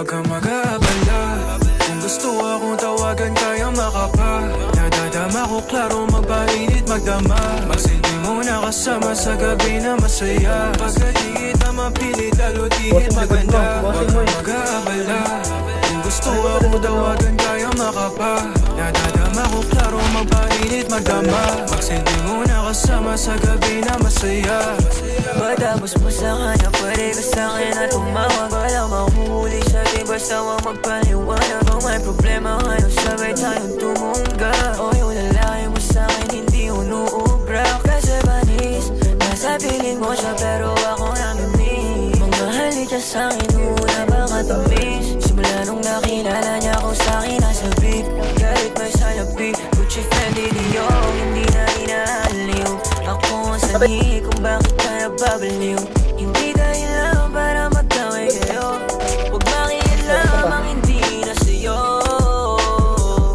Huwag kang mag-aabala. Kung gusto akong tawagan kaya makapa. Nadadama ko klaro magpainit magdama. Magsilbi muna kasama sa gabi na masaya. Pagkat di kita mapilit lalo tihit maganda. Huwag kang mag-aabala. Kung gusto akong tawagan kaya makapa. Nadadama ko klaro magpainit magdama. Magsilbi muna kasama sa gabi na masaya. Matapos mo sa kanya, pwede ka sa'kin at tumawag. Walang mahuhuli sa'tin, basta huwag magpaliwanag. Kung may problema kayo, sabay tayong tumungga. O yung lalaki mo sa'kin, hindi unuubra. Kasi banis, nasa piling mo siya pero ako namimis. Magmahali siya sa'kin, una bang katamis. Simula nung nakilala niya ako sa'kin, nasa beat. Galit may salapi, Gucci, Fendi, Dior. Hindi na inaaliw, ako ang sanhi kung bakit ka nababaliw. Hindi dahil lang para magkaway kayo. Huwag makialam ang hindi na sa'yo.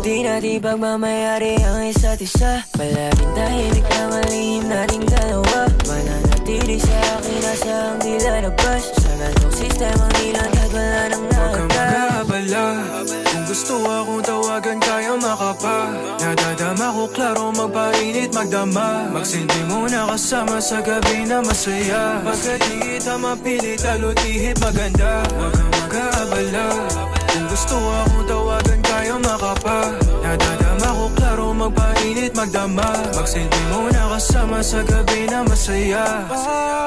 Di natin pagmamayari ang isa't isa. Palaging tahimik na malihim nating dalawa. Mananatili sa akin nasa ang dilalabas. Sa ganong sistemang nilanggad wala nang nakata. Huwag kang mag-aabala. Kung gusto akong tawagan kaya makapa. Nadadama ko klaro magpainit magdama. Magsilbi muna kasama sa gabi na masaya. Pagkat di kita mapilit lalo tihit maganda. Huwag kang mag-aabala. Kung gusto akong tawagan kaya makapa. Nadadama ko klaro magpainit magdama. Magsilbi muna kasama sa gabi na masaya.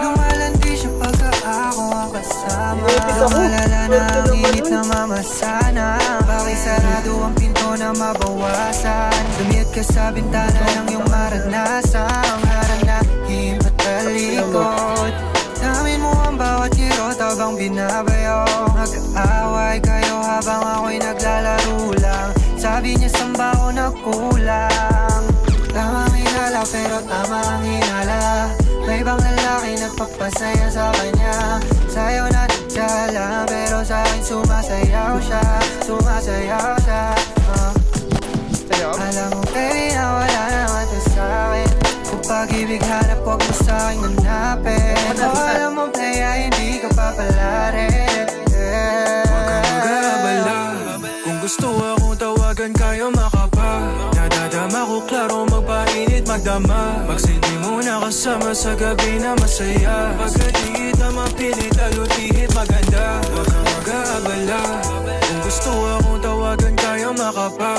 Lumalandi siya pagka ako ang kasama. Malala na ang init na mamasana. Pakisarado ang pinto na mabawasan. Lumiyad ka sa bintana ng iyong maranasan. Haranahim at talikod. Namin mo ang bawat kirot habang binabayo. Mag-aaway kayo habang ako'y naglalaro lang. Sabi niya samba ko na kulang. Tamang hinala pero tama ang hinala. May ibang lalaki nagpapasaya sa kanya. Sayaw na nagsala pero sa akin sumasayaw siya. Sumasayaw siya. Alam mo baby na wala naman to sa'kin. Kung pag-ibig hanap huwag mo sa'kin hanapin. Alam mo playa hindi ka papalarin. Huwag kang mag-aabala. Kung gusto akong tawagan kaya makapa. Nadadama ko klaro magpainit magdama. Magsilbi muna kasama sa gabi na masaya. Pagkat di kita mapilit lalo tihit maganda. Huwag kang mag-aabala. Kung gusto akong tawagan kaya makapa.